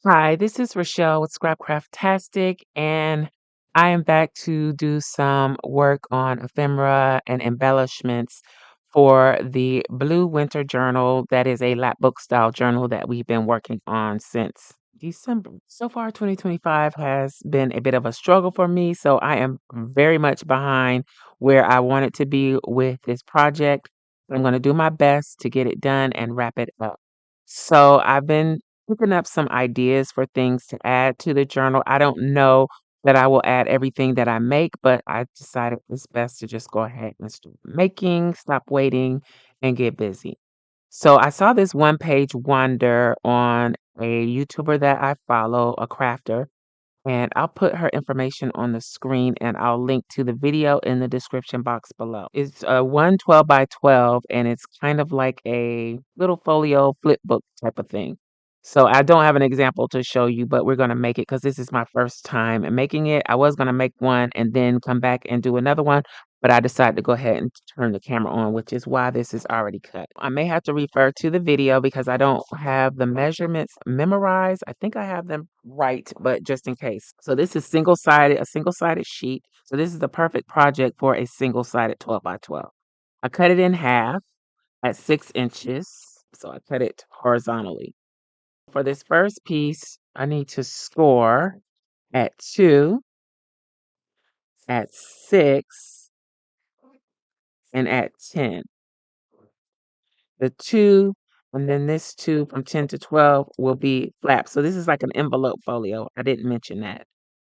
Hi, this is Rachelle with Scrapcraftastic, and I am back to do some work on ephemera and embellishments for the Blue Winter Journal. That is a Lapbook style journal that we've been working on since December. So far, 2025 has been a bit of a struggle for me, so I am very much behind where I want it to be with this project. I'm going to do my best to get it done and wrap it up. So I've been picking up some ideas for things to add to the journal. I don't know that I will add everything that I make, but I decided it's best to just go ahead and start making, stop waiting, and get busy. So I saw this one page wonder on a YouTuber that I follow, a crafter, and I'll put her information on the screen and I'll link to the video in the description box below. It's a 112 by 12 and it's kind of like a little folio flip book type of thing. So I don't have an example to show you, but we're going to make it because this is my first time making it. I was going to make one and then come back and do another one, but I decided to go ahead and turn the camera on, which is why this is already cut. I may have to refer to the video because I don't have the measurements memorized. I think I have them right, but just in case. So this is single-sided, a single-sided sheet. So this is the perfect project for a single-sided 12 by 12. I cut it in half at 6 inches. So I cut it horizontally. For this first piece, I need to score at 2, at 6, and at 10. The 2 and then this 2 from 10 to 12 will be flaps. So this is like an envelope folio. I didn't mention that.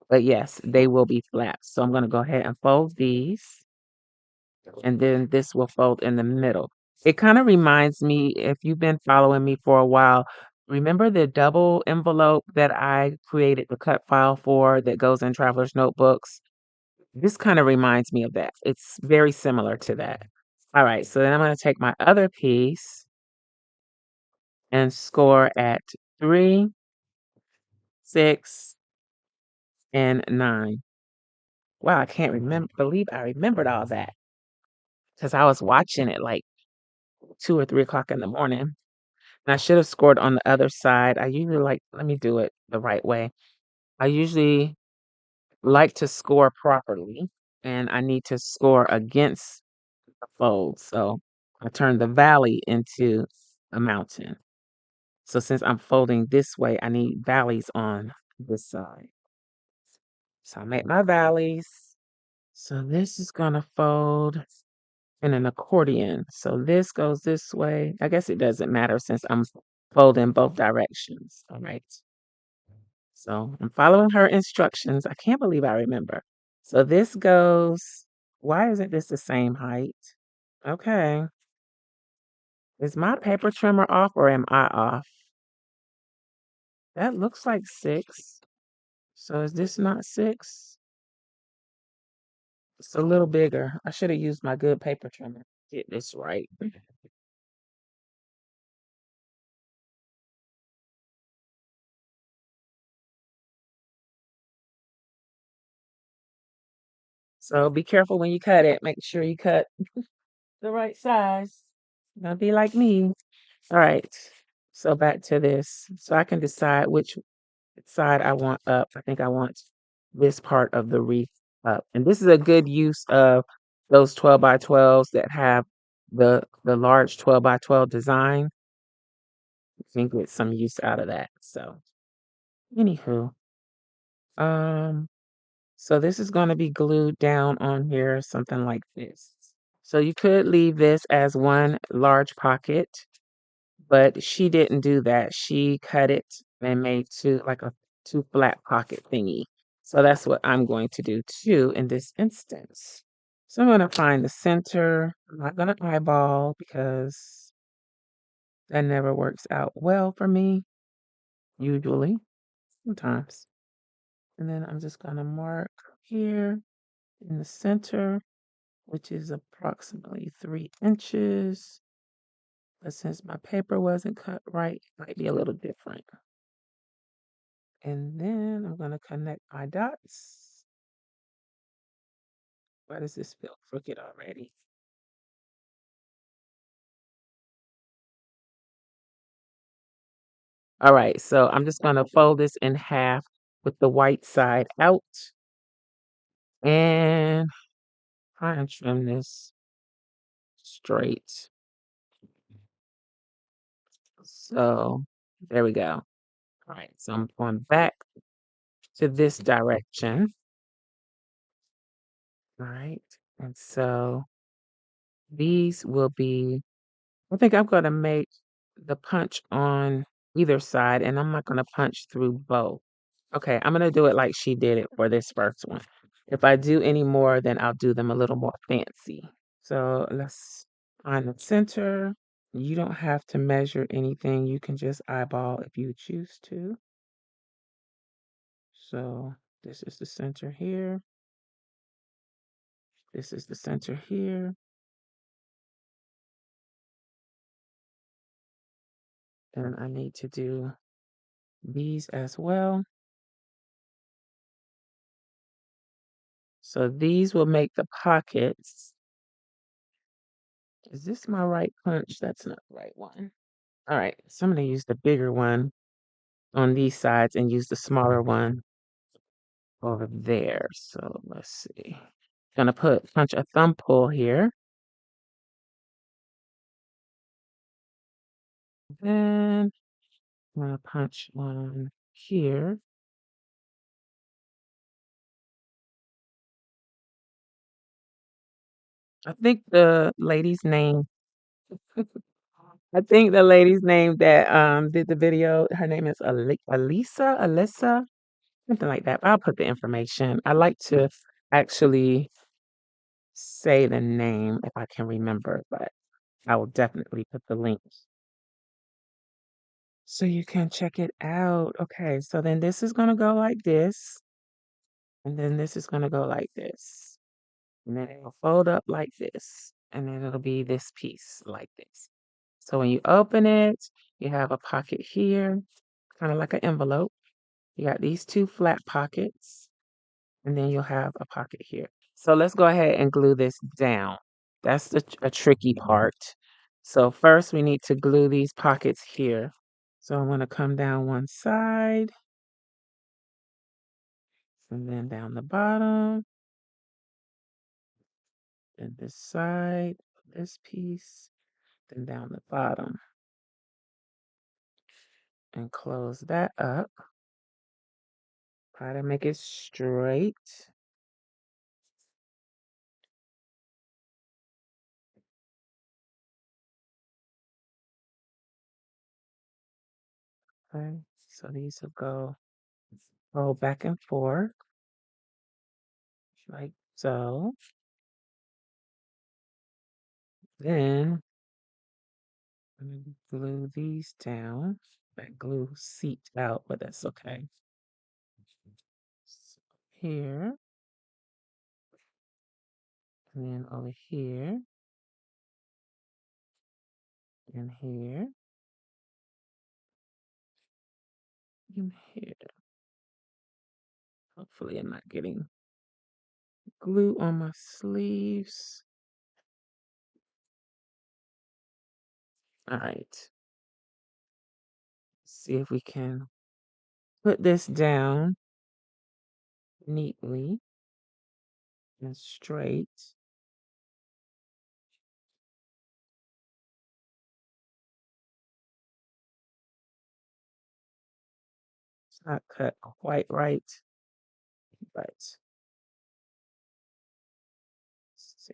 But yes, they will be flaps. So I'm going to go ahead and fold these. And then this will fold in the middle. It kind of reminds me, if you've been following me for a while, remember the double envelope that I created the cut file for that goes in Traveler's Notebooks? This kind of reminds me of that. It's very similar to that. All right, so then I'm going to take my other piece and score at 3, 6, and 9. Wow, I can't believe I remembered all that because I was watching it like 2 or 3 o'clock in the morning. And I should have scored on the other side. I usually let me do it the right way. I usually like to score properly, and I need to score against the fold. So I turn the valley into a mountain. So since I'm folding this way, I need valleys on this side. So I make my valleys. So this is going to fold in an accordion. So this goes this way. I guess it doesn't matter since I'm folding both directions. All right. So I'm following her instructions. I can't believe I remember. So this goes, why isn't this the same height? Okay. Is my paper trimmer off or am I off? That looks like 6. So is this not 6? It's a little bigger. I should have used my good paper trimmer. Get this right. So be careful when you cut it. Make sure you cut the right size. Don't be like me. All right. So back to this. So I can decide which side I want up. I think I want this part of the wreath up. And this is a good use of those 12 by 12s that have the large 12 by 12 design. You can get some use out of that. So anywho, um, so this is going to be glued down on here, something like this. So you could leave this as one large pocket, but she didn't do that. She cut it and made two flat pocket thingy. So that's what I'm going to do too in this instance. So I'm going to find the center. I'm not going to eyeball because that never works out well for me, usually, sometimes. And then I'm just going to mark here in the center, which is approximately 3 inches. But since my paper wasn't cut right, it might be a little different. And then I'm going to connect my dots. Why does this feel crooked already? All right, so I'm just gonna fold this in half with the white side out and try and trim this straight. So there we go. All right, so I'm going back to this direction. All right, and so these will be, I think I'm gonna make the punch on either side, and I'm not gonna punch through both. Okay, I'm gonna do it like she did it for this first one. If I do any more, then I'll do them a little more fancy. So let's find the center. You don't have to measure anything. You can just eyeball if you choose to. So this is the center here. This is the center here. And I need to do these as well. So these will make the pockets. Is this my right punch? That's not the right one. All right, so I'm gonna use the bigger one on these sides and use the smaller one over there. So let's see. Gonna punch a thumb pull here. Then I'm gonna punch one here. I think the lady's name, I think the lady's name that did the video, her name is Alyssa, something like that. I'll put the information. I like to actually say the name if I can remember, but I will definitely put the link so you can check it out. Okay, so then this is gonna go like this, and then this is gonna go like this, and then it'll fold up like this, and then it'll be this piece like this. So when you open it, you have a pocket here, kind of like an envelope. You got these two flat pockets, and then you'll have a pocket here. So let's go ahead and glue this down. That's a tricky part. So first we need to glue these pockets here. So I'm going to come down one side and then down the bottom and this side, this piece, then down the bottom and close that up. Try to make it straight. Okay, so these will go back and forth like so. Then I'm gonna glue these down. That glue seeped out, but that's okay. So here, and then over here, and here, and here. Hopefully I'm not getting glue on my sleeves. All right. See if we can put this down neatly and straight. It's not cut quite right, but let's see.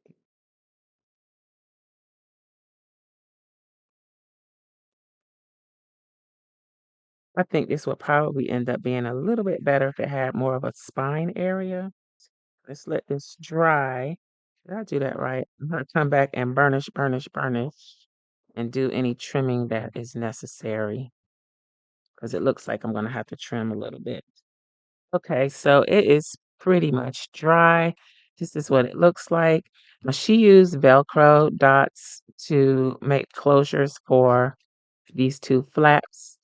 I think this would probably end up being a little bit better if it had more of a spine area. Let's let this dry. Did I do that right? I'm gonna come back and burnish, and do any trimming that is necessary because it looks like I'm gonna have to trim a little bit. Okay, so it is pretty much dry. This is what it looks like. Now she used Velcro dots to make closures for these two flaps.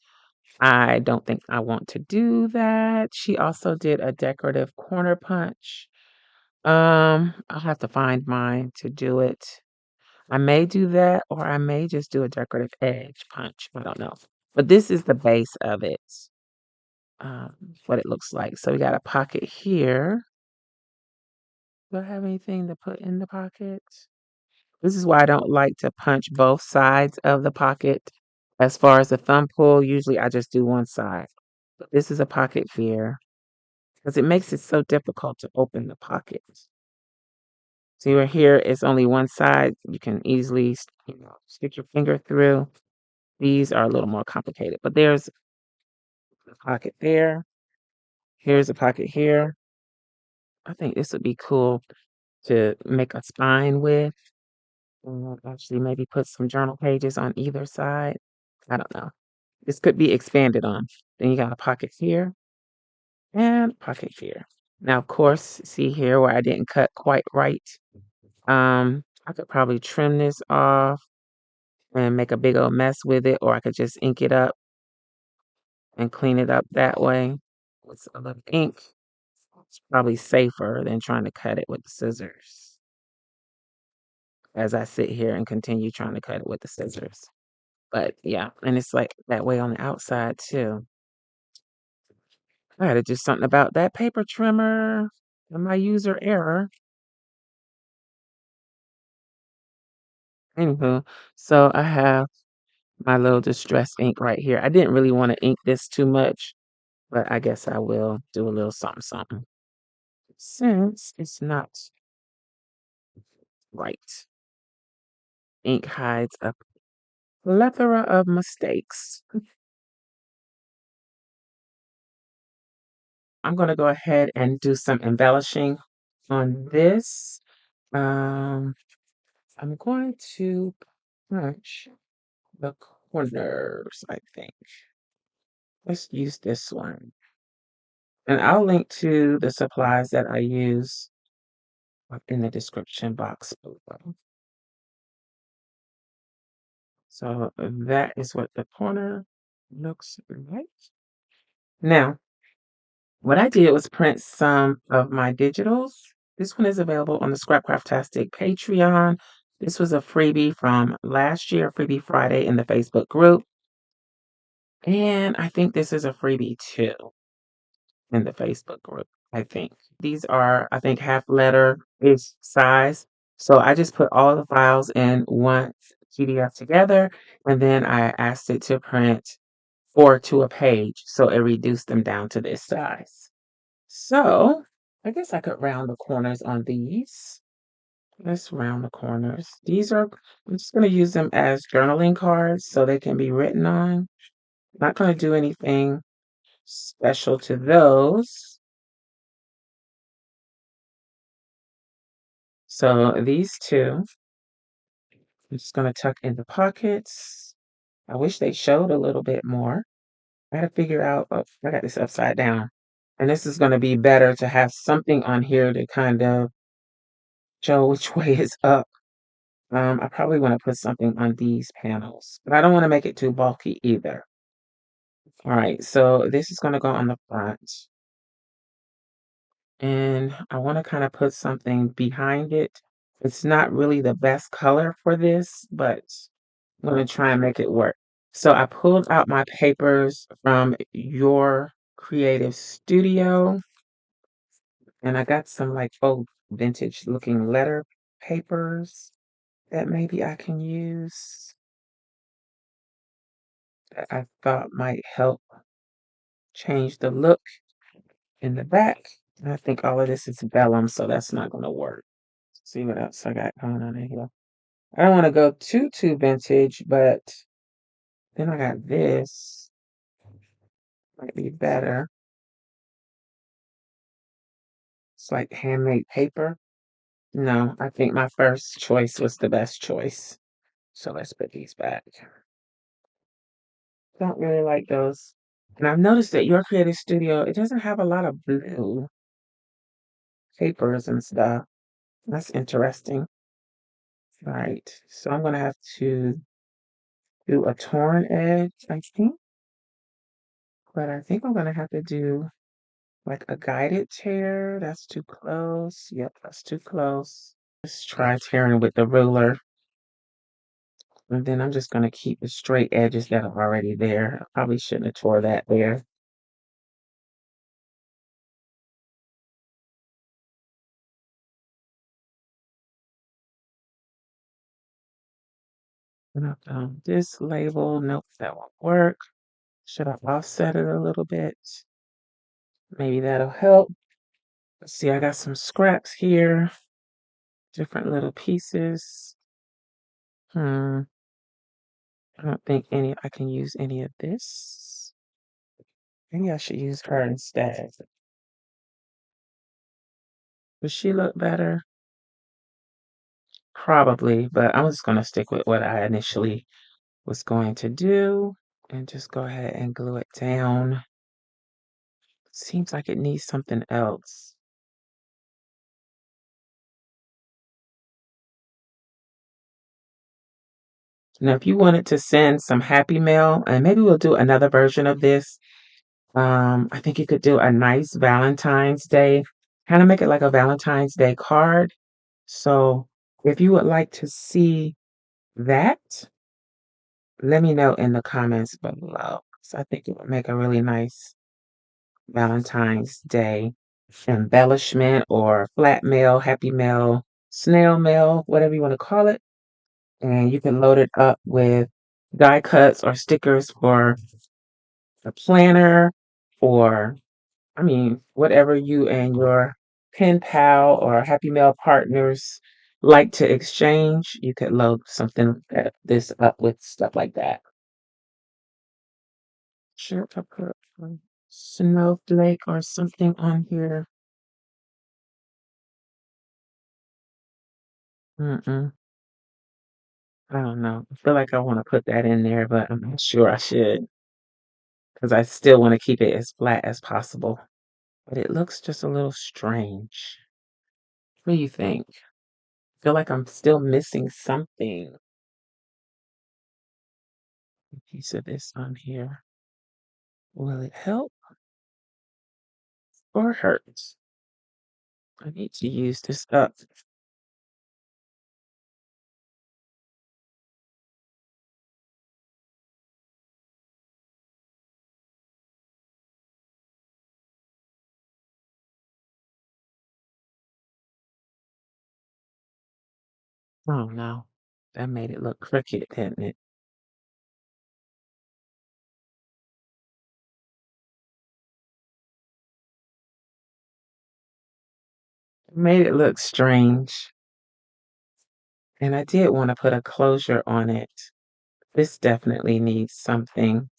I don't think I want to do that. She also did a decorative corner punch. I'll have to find mine to do it. I may do that, or I may just do a decorative edge punch. I don't know. But this is the base of it, what it looks like. So we got a pocket here. Do I have anything to put in the pocket? This is why I don't like to punch both sides of the pocket. As far as the thumb pull, usually I just do one side. But this is a pocket here because it makes it so difficult to open the pocket. See where here it's only one side. You can easily, stick your finger through. These are a little more complicated, but there's a pocket there. Here's a pocket here. I think this would be cool to make a spine with. Actually, maybe put some journal pages on either side. I don't know. This could be expanded on. Then you got a pocket here and a pocket here. Now, of course, see here where I didn't cut quite right. I could probably trim this off and make a big old mess with it, or I could just ink it up and clean it up that way with a little ink. It's probably safer than trying to cut it with the scissors as I sit here and continue trying to cut it with the scissors. But yeah, and it's like that way on the outside too. I had to do something about that paper trimmer and my user error. Anywho, so I have my little distress ink right here. I didn't really want to ink this too much, but I guess I will do a little something something since it's not right. Ink hides a plethora of mistakes. I'm going to go ahead and do some embellishing on this. Um, I'm going to punch the corners, I think. Let's use this one. And I'll link to the supplies that I use in the description box below. So that is what the corner looks like. Now, what I did was print some of my digitals. This one is available on the Scrapcraftastic Patreon. This was a freebie from last year, Freebie Friday in the Facebook group. And I think this is a freebie too in the Facebook group, I think. These are, I think, half letter is size. So I just put all the files in one PDF together, and then I asked it to print 4 to a page. So it reduced them down to this size. So I guess I could round the corners on these. Let's round the corners. I'm just going to use them as journaling cards so they can be written on. Not going to do anything special to those. So these two, I'm just going to tuck in the pockets. I wish they showed a little bit more. I got to figure out, oh, I got this upside down. And this is going to be better to have something on here to kind of show which way is up. I probably want to put something on these panels, but I don't want to make it too bulky either. All right, so this is going to go on the front. And I want to kind of put something behind it. It's not really the best color for this, but I'm going to try and make it work. So I pulled out my papers from Your Creative Studio, and I got some like old vintage looking letter papers that maybe I can use that I thought might help change the look in the back. And I think all of this is vellum, so that's not going to work. Let's see what else I got going on in here. I don't want to go too vintage, but then I got this. Might be better. It's like handmade paper. No, I think my first choice was the best choice. So let's put these back. Don't really like those. And I've noticed that Your Creative Studio, it doesn't have a lot of blue papers and stuff. That's interesting. All right, so I'm gonna have to do a torn edge, I think. But I think I'm gonna have to do like a guided tear. That's too close. Yep, that's too close. Let's try tearing with the ruler. And then I'm just gonna keep the straight edges that are already there. I probably shouldn't have tore that there. And I've done this label. Nope, that won't work. Should I offset it a little bit? Maybe that'll help. Let's see, I got some scraps here, different little pieces. I don't think I can use any of this. Maybe I should use her instead. Does she look better? Probably, but I'm just gonna stick with what I initially was going to do and just go ahead and glue it down. Seems like it needs something else. Now, if you wanted to send some happy mail, and maybe we'll do another version of this. I think you could do a nice Valentine's Day, kind of make it like a Valentine's Day card. So if you would like to see that, let me know in the comments below. So I think it would make a really nice Valentine's Day embellishment or flat mail, happy mail, snail mail, whatever you want to call it. And you can load it up with die cuts or stickers for a planner or, I mean, whatever you and your pen pal or happy mail partners like to exchange, you could load something this up with stuff like that. Sure, I put a snowflake or something on here. Mm-mm. I don't know. I feel like I want to put that in there, but I'm not sure I should because I still want to keep it as flat as possible. But it looks just a little strange. What do you think? Feel like I'm still missing something. A piece of this on here. Will it help or hurt? I need to use this up. Oh no. That made it look crooked, didn't it? It made it look strange. And I did want to put a closure on it. This definitely needs something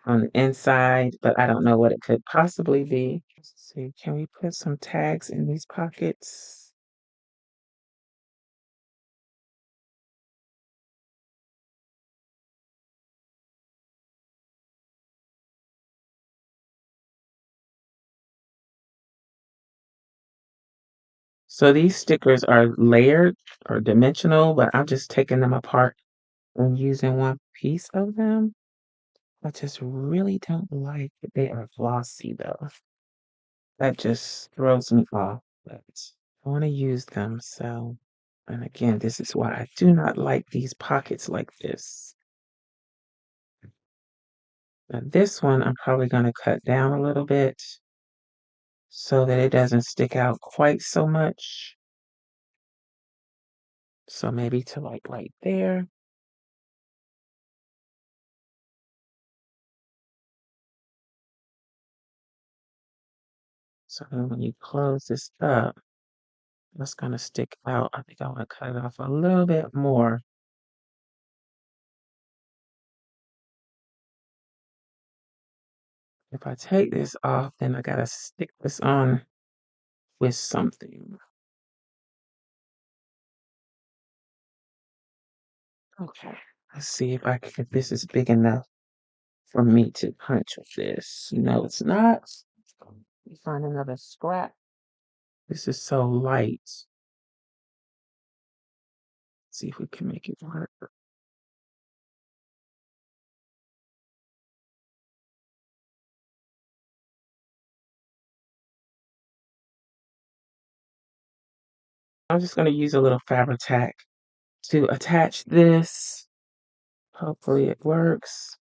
on the inside, but I don't know what it could possibly be. Let's see, can we put some tags in these pockets? So these stickers are layered or dimensional, but I'm just taking them apart and using one piece of them. I just really don't like that they are glossy though. That just throws me off, but I want to use them. So, and again, this is why I do not like these pockets like this. Now this one, I'm probably going to cut down a little bit so that it doesn't stick out quite so much. So maybe to like right there. So then when you close this up, that's going to stick out. I think I want to cut it off a little bit more. If I take this off, then I got to stick this on with something. Okay. Let's see if this is big enough for me to punch with this. No, it's not. Let me find another scrap. This is so light. See if we can make it work. I'm just going to use a little fabric tack to attach this. Hopefully it works.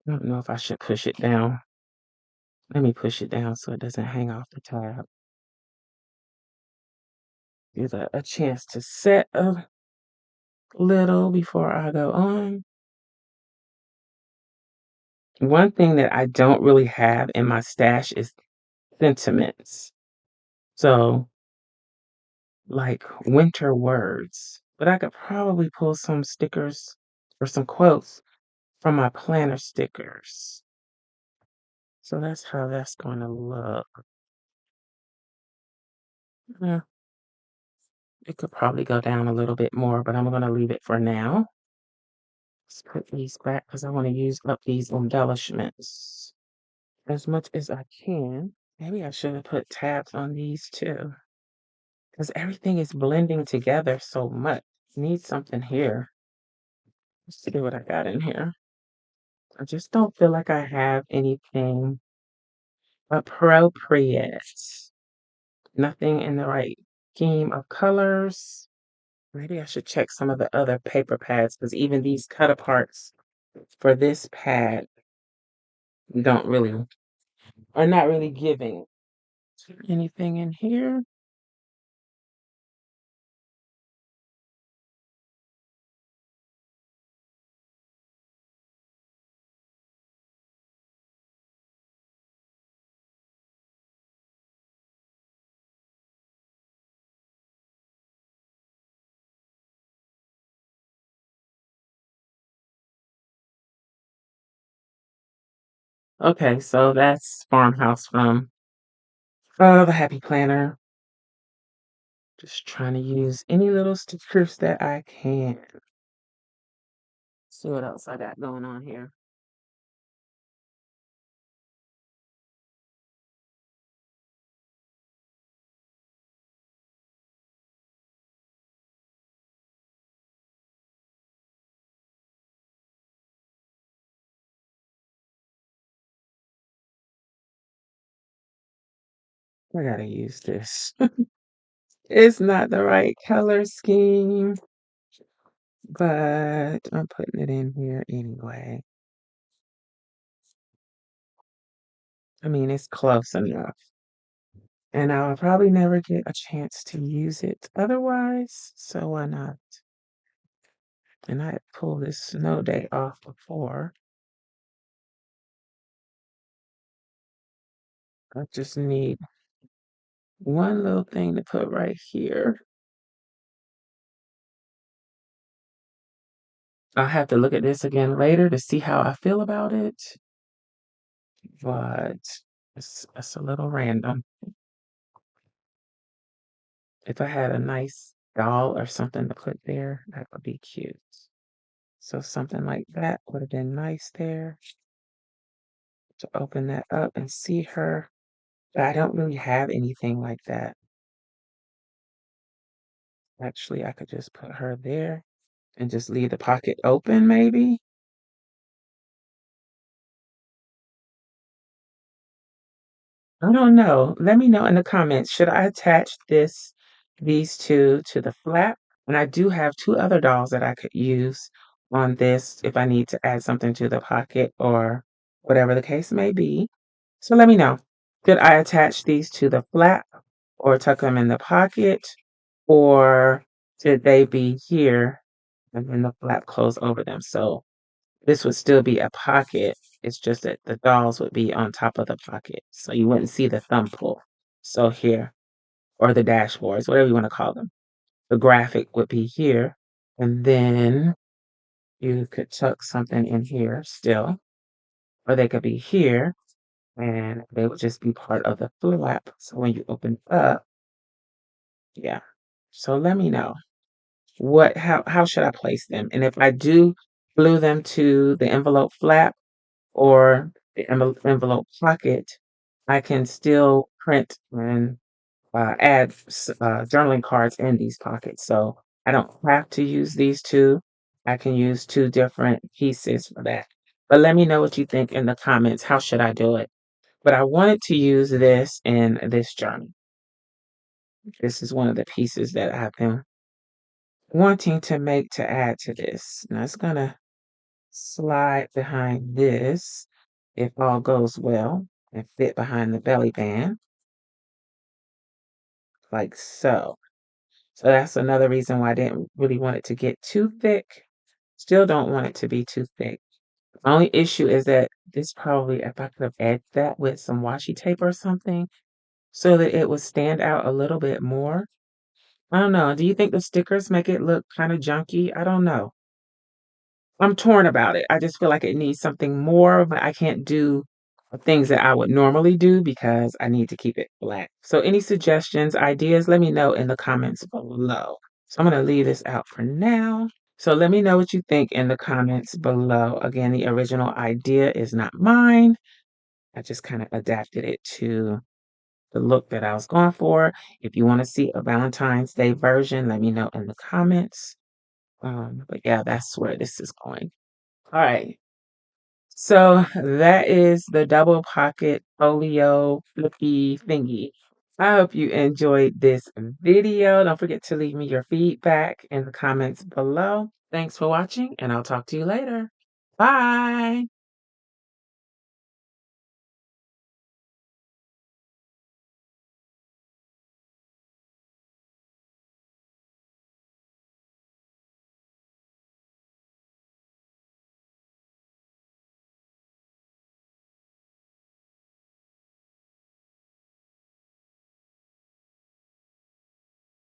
I don't know if I should push it down. Let me push it down so it doesn't hang off the tab. Give it a chance to set a little before I go on. One thing that I don't really have in my stash is sentiments. So, like winter words. But I could probably pull some stickers or some quotes from my planner stickers. So that's how that's going to look. Yeah, it could probably go down a little bit more, but I'm going to leave it for now. Let's put these back because I want to use up these embellishments as much as I can. Maybe I should have put tabs on these too because everything is blending together so much. Need something here. Let's see what I got in here. I just don't feel like I have anything appropriate. Nothing in the right scheme of colors. Maybe I should check some of the other paper pads because even these cut aparts for this pad don't really, are not really giving. Is there anything in here? Okay, so that's Farmhouse from the Happy Planner. Just trying to use any little stickers that I can. See what else I got going on here. I gotta use this. It's not the right color scheme, but I'm putting it in here anyway. I mean, it's close enough. And I'll probably never get a chance to use it otherwise, so why not? And I had pulled this snow day off before. I just need one little thing to put right here. I'll have to look at this again later to see how I feel about it, but it's a little random. If I had a nice doll or something to put there, that would be cute. So something like that would have been nice there to open that up and see her. But I don't really have anything like that. Actually, I could just put her there and just leave the pocket open, maybe. I don't know. Let me know in the comments. Should I attach these two to the flap? And I do have two other dolls that I could use on this if I need to add something to the pocket or whatever the case may be. So let me know. Should I attach these to the flap or tuck them in the pocket? Or should they be here and then the flap close over them? So this would still be a pocket. It's just that the dolls would be on top of the pocket. So you wouldn't see the thumb pull. So here, or the dashboards, whatever you want to call them. The graphic would be here. And then you could tuck something in here still. Or they could be here and they would just be part of the flap. So when you open it up, yeah. So let me know how should I place them? And if I do glue them to the envelope flap, or the envelope pocket, I can still print and add journaling cards in these pockets. So I don't have to use these two. I can use two different pieces for that. But let me know what you think in the comments. How should I do it? But I wanted to use this in this journal. This is one of the pieces that I've been wanting to make to add to this. Now it's gonna slide behind this if all goes well and fit behind the belly band like so. So that's another reason why I didn't really want it to get too thick. Still don't want it to be too thick. The only issue is that this probably, if I could have edged that with some washi tape or something so that it would stand out a little bit more. I don't know. Do you think the stickers make it look kind of junky? I don't know. I'm torn about it. I just feel like it needs something more, but I can't do the things that I would normally do because I need to keep it flat. So any suggestions, ideas, let me know in the comments below. So I'm going to leave this out for now. So let me know what you think in the comments below. Again, the original idea is not mine. I just kind of adapted it to the look that I was going for. If you want to see a Valentine's Day version, let me know in the comments. But yeah, that's where this is going. All right. So that is the double pocket folio flippy thingy. I hope you enjoyed this video. Don't forget to leave me your feedback in the comments below. Thanks for watching, and I'll talk to you later. Bye.